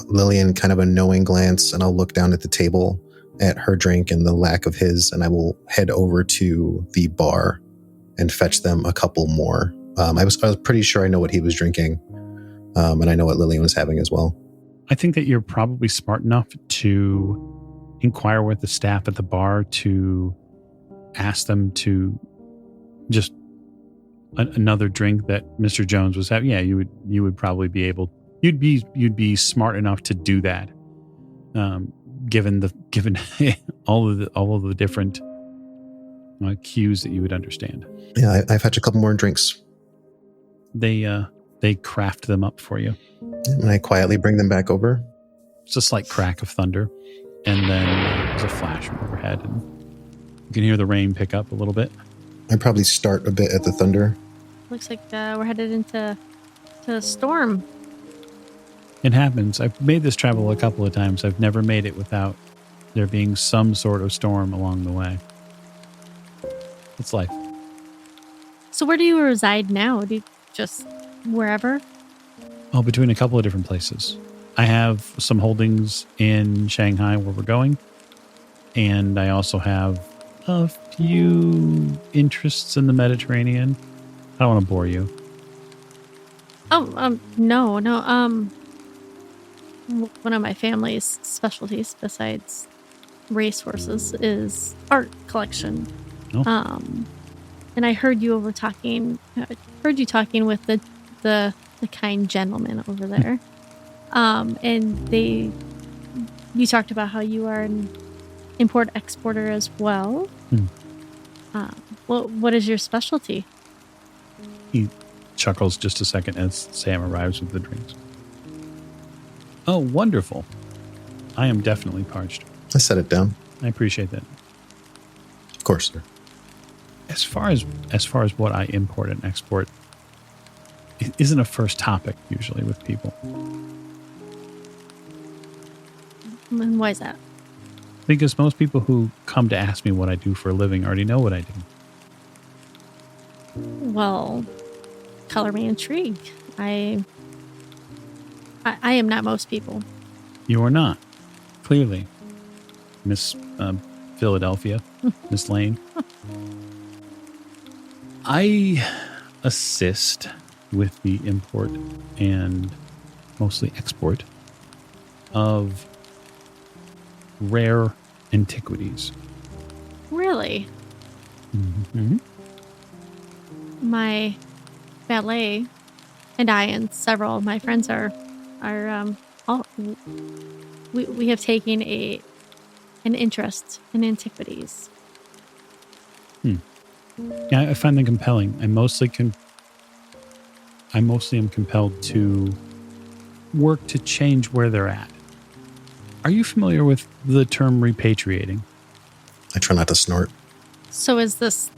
Lillian kind of a knowing glance, and I'll look down at the table at her drink and the lack of his, and I will head over to the bar and fetch them a couple more. I was pretty sure I know what he was drinking, and I know what Lillian was having as well. I think that you're probably smart enough to inquire with the staff at the bar to ask them to just another drink that Mr. Jones was having. Yeah, you would probably be able. You'd be smart enough to do that, given all of the different cues that you would understand. Yeah, I fetch a couple more drinks. They craft them up for you. And I quietly bring them back over. It's a slight crack of thunder, and then there's a flash from overhead, and you can hear the rain pick up a little bit. I probably start a bit at the thunder. Looks like we're headed into a storm. It happens. I've made this travel a couple of times. I've never made it without there being some sort of storm along the way. It's life. So where do you reside now? Do you just wherever? Oh, between a couple of different places. I have some holdings in Shanghai where we're going. And I also have a few interests in the Mediterranean. I don't want to bore you. Oh, no. One of my family's specialties besides racehorses is art collection. Oh. And I heard you talking with the kind gentleman over there. And you talked about how you are an import exporter as well. What is your specialty? He chuckles just a second as Sam arrives with the drinks. Oh, wonderful. I am definitely parched. I set it down. I appreciate that. Of course, sir. As far as what I import and export, it isn't a first topic usually with people. And why is that? Because most people who come to ask me what I do for a living already know what I do. Well, color me intrigued. I am not most people. You are not. Clearly. Miss Philadelphia. Miss Lane. I assist with the import and mostly export of rare antiquities. Really? Mm-hmm. My valet and I and several of my friends are all we have taken an interest in antiquities. Yeah, I find them compelling. I mostly am compelled to work to change where they're at. Are you familiar with the term repatriating? I try not to snort. So is this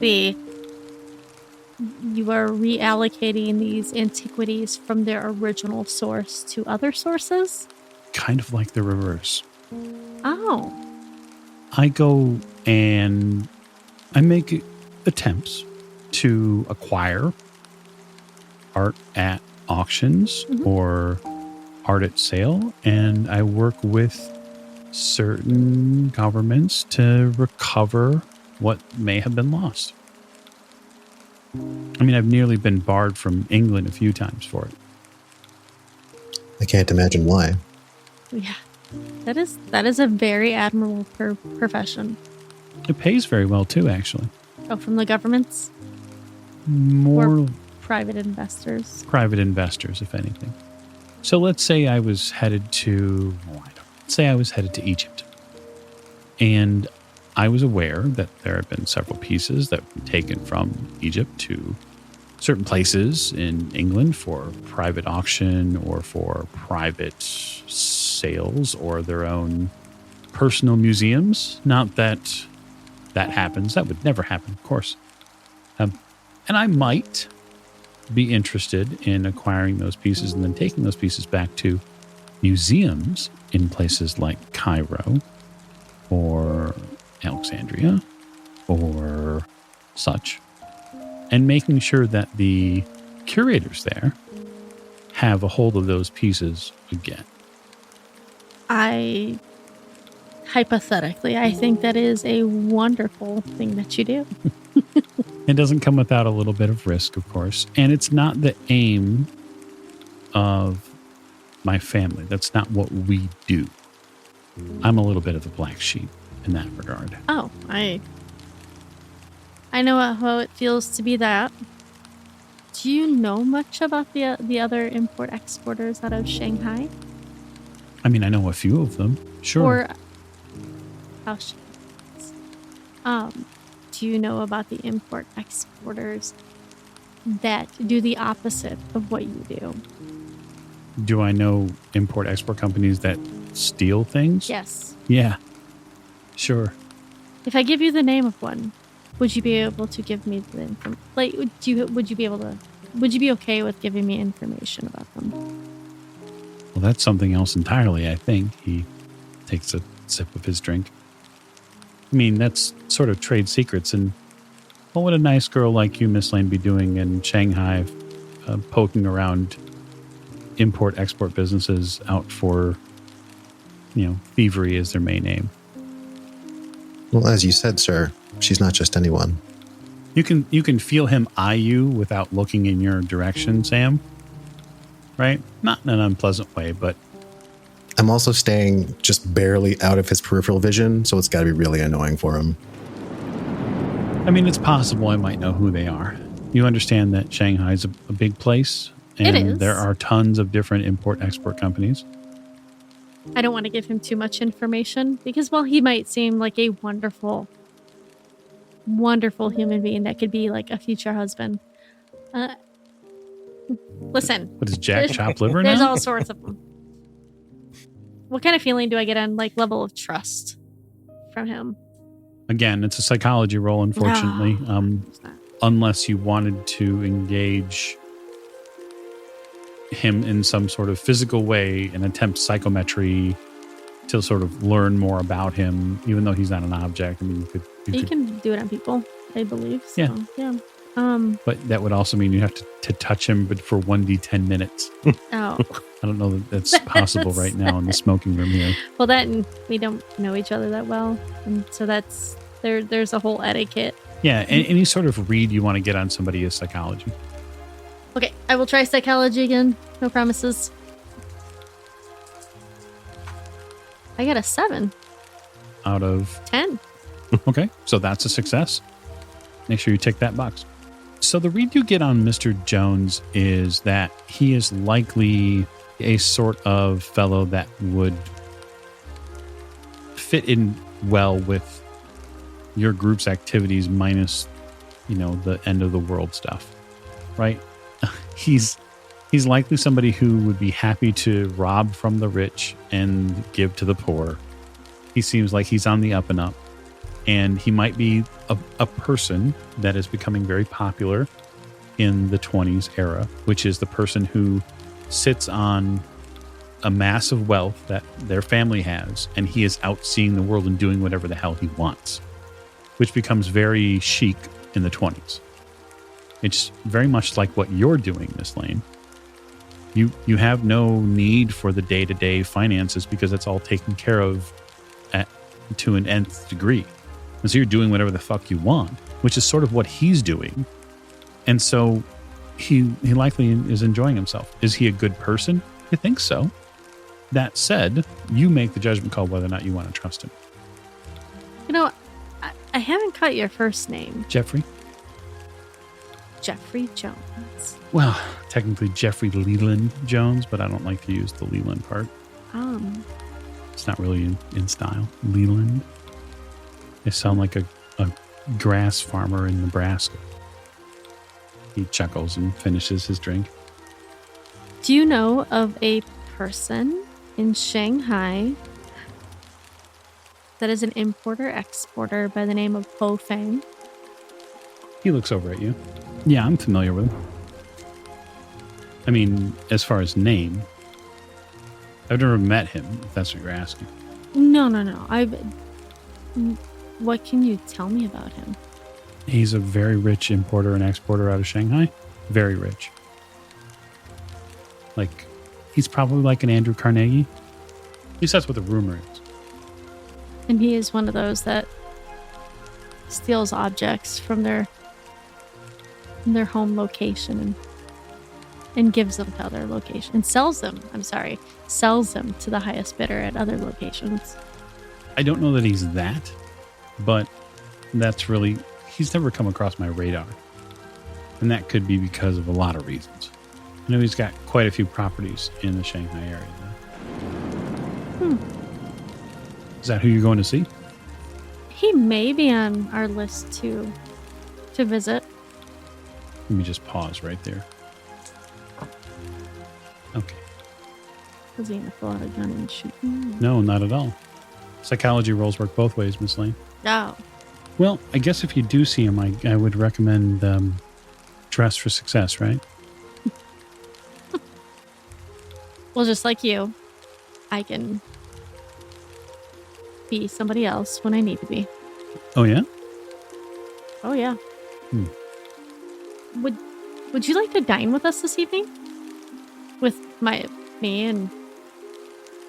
you are reallocating these antiquities from their original source to other sources? Kind of like the reverse. Oh. I go and I make attempts to acquire art at auctions or art at sale, and I work with certain governments to recover what may have been lost. I mean, I've nearly been barred from England a few times for it. I can't imagine why. Yeah. That is a very admirable profession. It pays very well too, actually. Oh, from the governments? More or private investors? Private investors, if anything. So let's say I was headed to Egypt. And I was aware that there had been several pieces that were taken from Egypt to certain places in England for private auction or for private sales or their own personal museums. Not that that happens. That would never happen, of course. And I might be interested in acquiring those pieces and then taking those pieces back to museums in places like Cairo or Alexandria or such, and making sure that the curators there have a hold of those pieces again. Hypothetically, I think that is a wonderful thing that you do. It doesn't come without a little bit of risk, of course. And it's not the aim of my family. That's not what we do. I'm a little bit of a black sheep in that regard. Oh, I know how it feels to be that. Do you know much about the other import-exporters out of Shanghai? I mean, I know a few of them. Sure. Or do you know about the import-exporters that do the opposite of what you do? Do I know import-export companies that steal things? Yes. Yeah. Sure. If I give you the name of one, would you be able to give me the information? Like, would you be okay with giving me information about them? Well, that's something else entirely, I think. He takes a sip of his drink. I mean, that's sort of trade secrets. And what would a nice girl like you, Miss Lane, be doing in Shanghai, poking around import-export businesses out for, thievery is their main aim? Well, as you said, sir, she's not just anyone. You can feel him eye you without looking in your direction, Sam. Right? Not in an unpleasant way, but I'm also staying just barely out of his peripheral vision, so it's got to be really annoying for him. I mean, it's possible I might know who they are. You understand that Shanghai is a big place, and It is. there are tons of different import-export companies. I don't want to give him too much information because while he might seem like a wonderful, wonderful human being that could be like a future husband, listen. What is Jack chop liver There's now? all sorts of them. What kind of feeling do I get on like level of trust from him? Again, it's a psychology roll, unfortunately. It's not. Unless you wanted to engage him in some sort of physical way and attempt psychometry to sort of learn more about him, even though he's not an object. I mean, you You could, can do it on people, I believe. So, Yeah. yeah. but that would also mean you have to touch him, but for 1d10 minutes. Oh, I don't know that that's possible right now in the smoking room here. well, that and we don't know each other that well, and so that's there's a whole etiquette. Yeah, any sort of read you want to get on somebody is psychology. Okay, I will try psychology again. No promises. I got a 7, Out of 10. Okay, so that's a success. Make sure you tick that box. So the read you get on Mr. Jones is that he is likely a sort of fellow that would fit in well with your group's activities minus, the end of the world stuff, right? He's likely somebody who would be happy to rob from the rich and give to the poor. He seems like he's on the up and up. And he might be a person that is becoming very popular in the 20s era, which is the person who sits on a massive wealth that their family has, and he is out seeing the world and doing whatever the hell he wants, which becomes very chic in the 20s. It's very much like what you're doing, Miss Lane. You have no need for the day-to-day finances because it's all taken care of to an nth degree. And so you're doing whatever the fuck you want, which is sort of what he's doing. And so he likely is enjoying himself. Is he a good person? I think so. That said, you make the judgment call whether or not you want to trust him. I haven't caught your first name. Jeffrey? Jeffrey Jones. Well, technically Jeffrey Leland Jones, but I don't like to use the Leland part. It's not really in style. Leland. They sound like a grass farmer in Nebraska. He chuckles and finishes his drink. Do you know of a person in Shanghai that is an importer-exporter by the name of Ho Fang? He looks over at you. Yeah, I'm familiar with him. I mean, as far as name, I've never met him, if that's what you're asking. No. What can you tell me about him? He's a very rich importer and exporter out of Shanghai. Very rich. Like, he's probably like an Andrew Carnegie. At least that's what the rumor is. And he is one of those that steals objects from their home location and gives them to other locations. And sells them to the highest bidder at other locations. I don't know that he's that, but he's never come across my radar. And that could be because of a lot of reasons. I know he's got quite a few properties in the Shanghai area. Is that who you're going to see? He may be on our list to visit. Let me just pause right there. Okay. Was he going to pull out a gun and shoot me? No, not at all. Psychology rolls work both ways, Miss Lane. No. Well, I guess if you do see him, I would recommend dress for success, right? Well, just like you, I can be somebody else when I need to be. Oh, yeah? Oh, yeah. Hmm. Would you like to dine with us this evening? With me and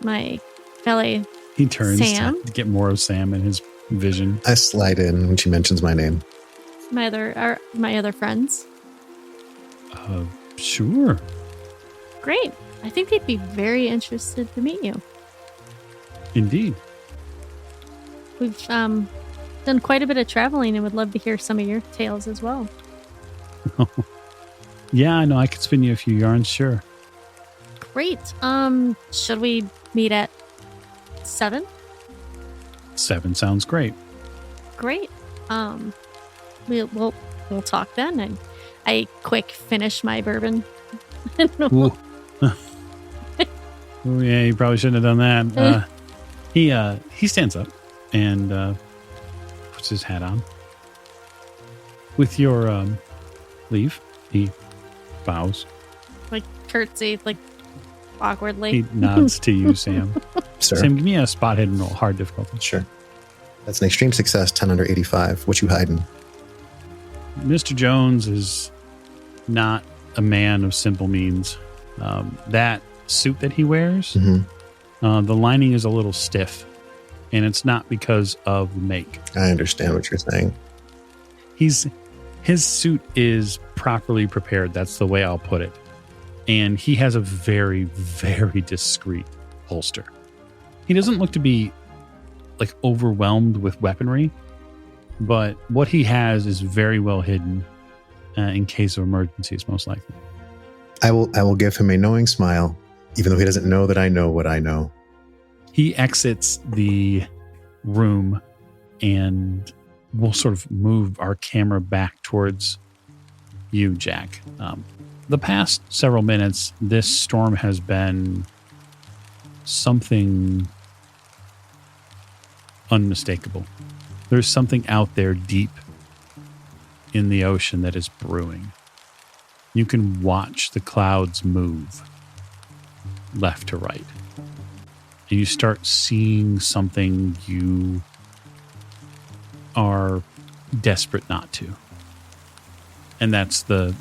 my valet, He turns Sam? to get more of Sam in his vision. I slide in when she mentions my name. my other friends. Sure. Great. I think they'd be very interested to meet you. Indeed. We've done quite a bit of traveling and would love to hear some of your tales as well. Yeah, I know. I could spin you a few yarns, sure. Great. Should we meet at 7? 7 sounds great. Great. We'll talk then. And I quick finish my bourbon. Ooh. Oh, yeah, you probably shouldn't have done that. He stands up and puts his hat on. With your leave, he bows. Like curtsy, like awkwardly. He nods to you, Sam. Sir. Sam, give me a spot hidden roll, hard difficulty. Sure. That's an extreme success, 10 under 85. What you hiding? Mr. Jones is not a man of simple means. That suit that he wears, Mm-hmm. the lining is a little stiff, and it's not because of the make. I understand what you're saying. His suit is properly prepared. That's the way I'll put it. And he has a very, very discreet holster. He doesn't look to be like overwhelmed with weaponry, but what he has is very well hidden in case of emergencies, most likely. I will give him a knowing smile, even though he doesn't know that I know what I know. He exits the room, and we'll sort of move our camera back towards you, Jack. The past several minutes, this storm has been something unmistakable. There's something out there deep in the ocean that is brewing. You can watch the clouds move left to right. And you start seeing something you are desperate not to. And that's the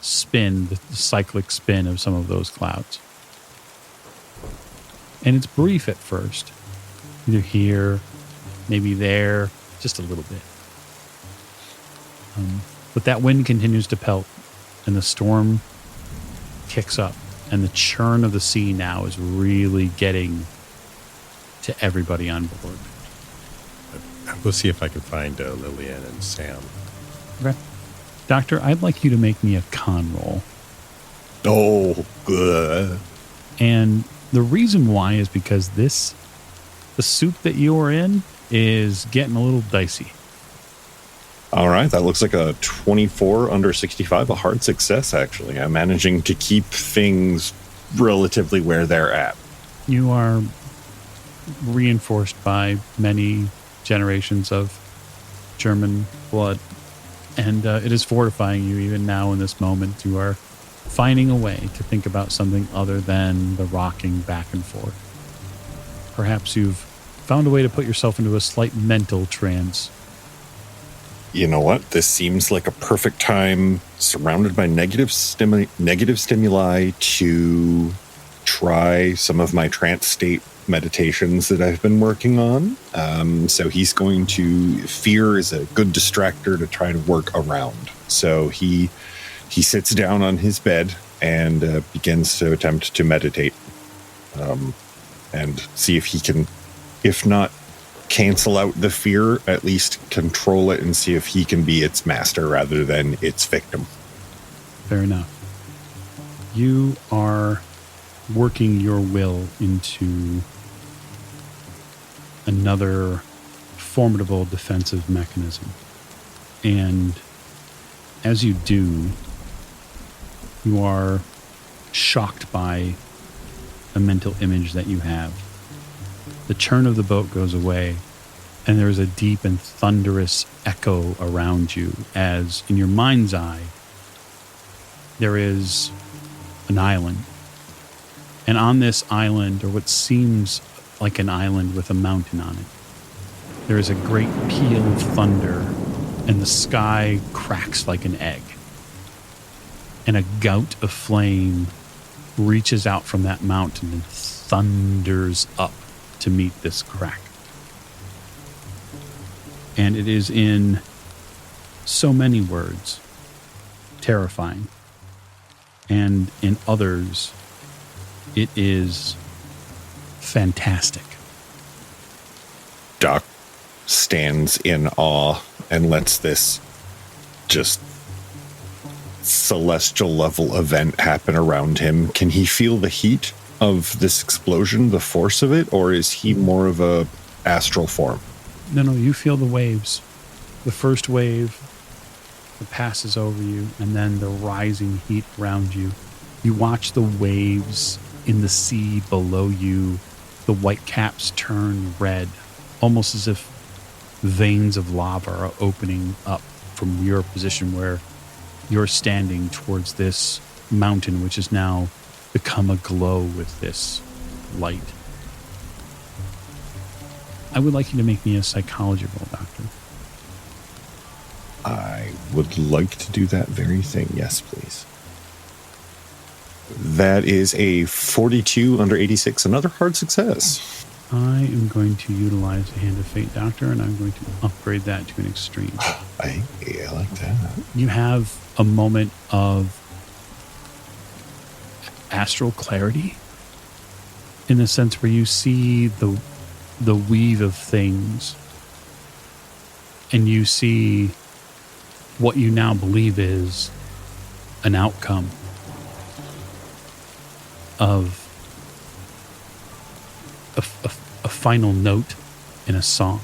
spin, the cyclic spin of some of those clouds. And it's brief at first. Either here, maybe there, just a little bit. But that wind continues to pelt, and the storm kicks up, and the churn of the sea now is really getting to everybody on board. I'll go see if I can find Lillian and Sam. Okay. Doctor, I'd like you to make me a con roll. Oh, good. And the reason why is because the suit that you are in is getting a little dicey. All right, that looks like a 24 under 65, a hard success, actually. I'm managing to keep things relatively where they're at. You are reinforced by many generations of German blood, and it is fortifying you even now in this moment. You are finding a way to think about something other than the rocking back and forth. Perhaps you've found a way to put yourself into a slight mental trance. You know what? This seems like a perfect time, surrounded by negative stimuli, to try some of my trance state meditations that I've been working on. So he's going to, fear is a good distractor to try to work around. So he sits down on his bed and begins to attempt to meditate and see if he can, if not cancel out the fear, at least control it and see if he can be its master rather than its victim. Fair enough. You are working your will into another formidable defensive mechanism. And as you do, you are shocked by a mental image that you have. The churn of the boat goes away, and there is a deep and thunderous echo around you as, in your mind's eye, there is an island. And on this island, or what seems like an island with a mountain on it, there is a great peal of thunder, and the sky cracks like an egg. And a gout of flame reaches out from that mountain and thunders up to meet this crack. And it is in so many words terrifying. And in others, it is fantastic. Doc stands in awe and lets this just celestial level event happen around him. Can he feel the heat of this explosion, the force of it, or is he more of a astral form? No, you feel the waves. The first wave that passes over you, and then the rising heat around you. You watch the waves in the sea below you. The white caps turn red, almost as if veins of lava are opening up from your position where you're standing towards this mountain, which has now become aglow with this light. I would like you to make me a psychology roll, Doctor. I would like to do that very thing. Yes, please. That is a 42 under 86, another hard success. I am going to utilize a Hand of Fate, Doctor, and I'm going to upgrade that to an extreme. I like that. You have a moment of astral clarity, in the sense where you see the weave of things, and you see what you now believe is an outcome of a final note in a song.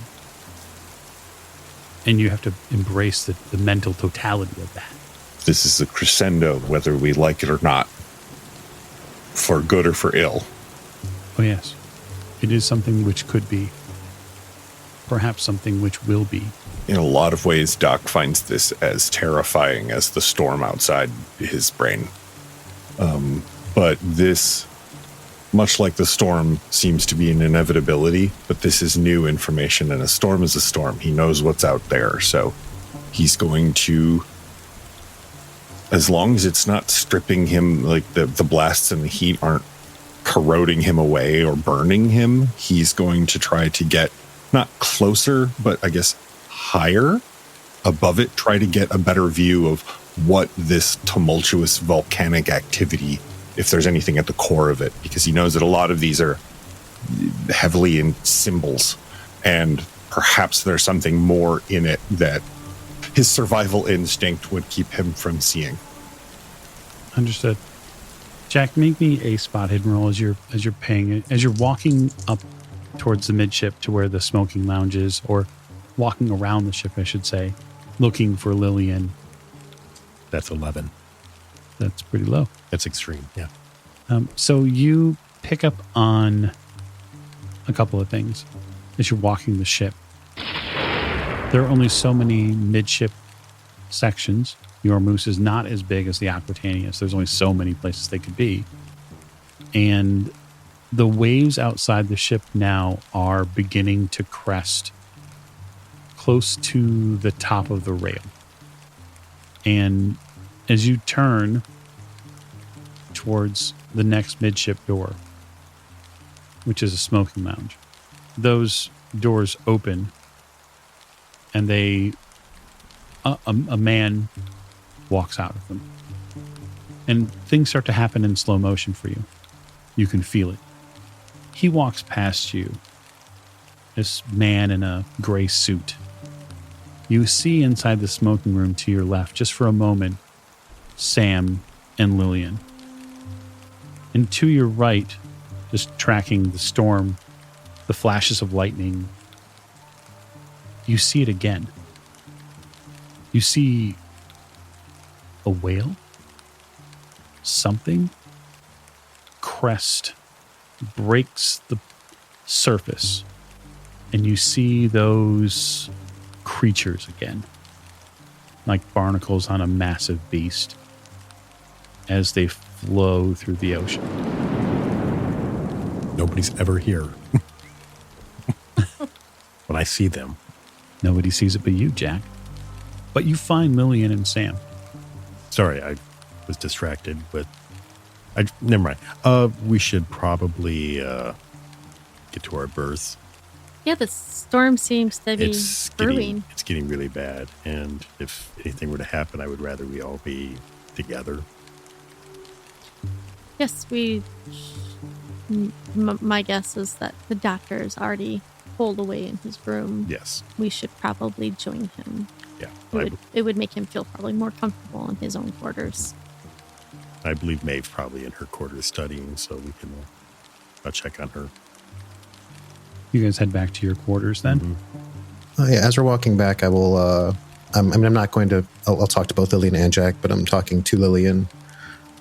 And you have to embrace the mental totality of that. This is a crescendo, whether we like it or not, for good or for ill. Oh, yes. It is something which could be. Perhaps something which will be. In a lot of ways, Doc finds this as terrifying as the storm outside his brain. But this, much like the storm, seems to be an inevitability, but this is new information, and a storm is a storm. He knows what's out there, so he's going to, as long as it's not stripping him, like the blasts and the heat aren't corroding him away or burning him, he's going to try to get not closer, but I guess higher above it, try to get a better view of what this tumultuous volcanic activity, if there's anything at the core of it, because he knows that a lot of these are heavily in symbols, and perhaps there's something more in it that his survival instinct would keep him from seeing. Understood. Jack, make me a spot hidden roll as you're walking up towards the midship to where the smoking lounge is, or walking around the ship, I should say, looking for Lillian. That's 11. That's pretty low. That's extreme, yeah. So you pick up on a couple of things as you're walking the ship. There are only so many midship sections. The Ormuz is not as big as the Aquitanius. There's only so many places they could be. And the waves outside the ship now are beginning to crest close to the top of the rail. And as you turn towards the next midship door, which is a smoking lounge, those doors open, and a man walks out of them. And things start to happen in slow motion for you. You can feel it. He walks past you, this man in a gray suit. You see inside the smoking room to your left, just for a moment, Sam and Lillian. And to your right, just tracking the storm, the flashes of lightning, you see it again. You see a whale, something, crest, breaks the surface, and you see those creatures again, like barnacles on a massive beast, as they flow through the ocean. Nobody's ever here. What But I see them. Nobody sees it but you, Jack. But you find Lillian and Sam. Sorry, I was distracted, but never mind. We should probably get to our berths. Yeah, the storm seems to be brewing. It's getting really bad, and if anything were to happen, I would rather we all be together. Yes, my guess is that the doctor is already pulled away in his room. Yes. We should probably join him. Yeah. It would make him feel probably more comfortable in his own quarters. I believe Maeve's probably in her quarters studying, so we can I'll check on her. You guys head back to your quarters then? Mm-hmm. Yeah, as we're walking back, I will, I'm not going to, I'll talk to both Lillian and Jack, but I'm talking to Lillian.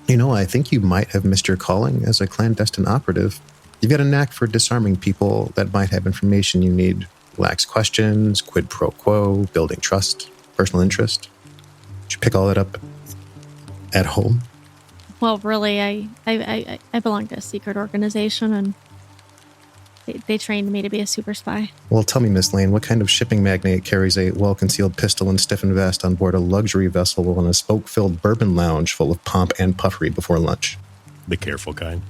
You know, I think you might have missed your calling as a clandestine operative. You've got a knack for disarming people that might have information you need. Relax questions, quid pro quo, building trust, personal interest. Did you pick all that up at home? Well, really, I belong to a secret organization, and they trained me to be a super spy. Well, tell me, Miss Lane, what kind of shipping magnate carries a well-concealed pistol and stiffened vest on board a luxury vessel in a smoke-filled bourbon lounge full of pomp and puffery before lunch? The careful kind.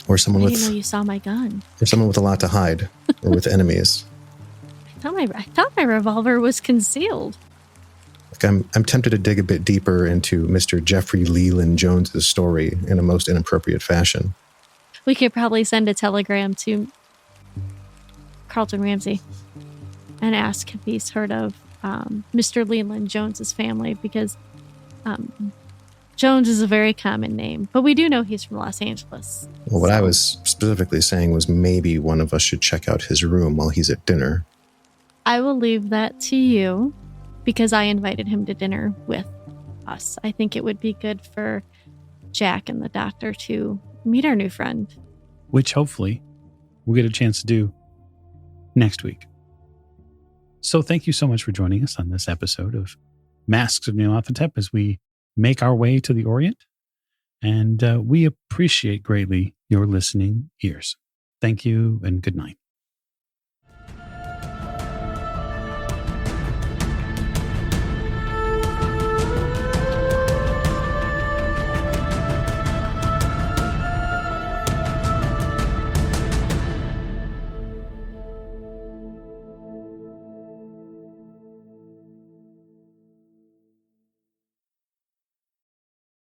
Or someone I didn't know you saw my gun. Or someone with a lot to hide, or with enemies. I thought my revolver was concealed. Like I'm tempted to dig a bit deeper into Mr. Jeffrey Leland Jones's story in a most inappropriate fashion. We could probably send a telegram to Carlton Ramsey and ask if he's heard of Mr. Leland Jones's family, because Jones is a very common name, but we do know he's from Los Angeles. Well, what I was specifically saying was maybe one of us should check out his room while he's at dinner. I will leave that to you, because I invited him to dinner with us. I think it would be good for Jack and the doctor to meet our new friend. Which hopefully we'll get a chance to do next week. So thank you so much for joining us on this episode of Masks of Nyarlathotep as we make our way to the Orient. And we appreciate greatly your listening ears. Thank you and good night.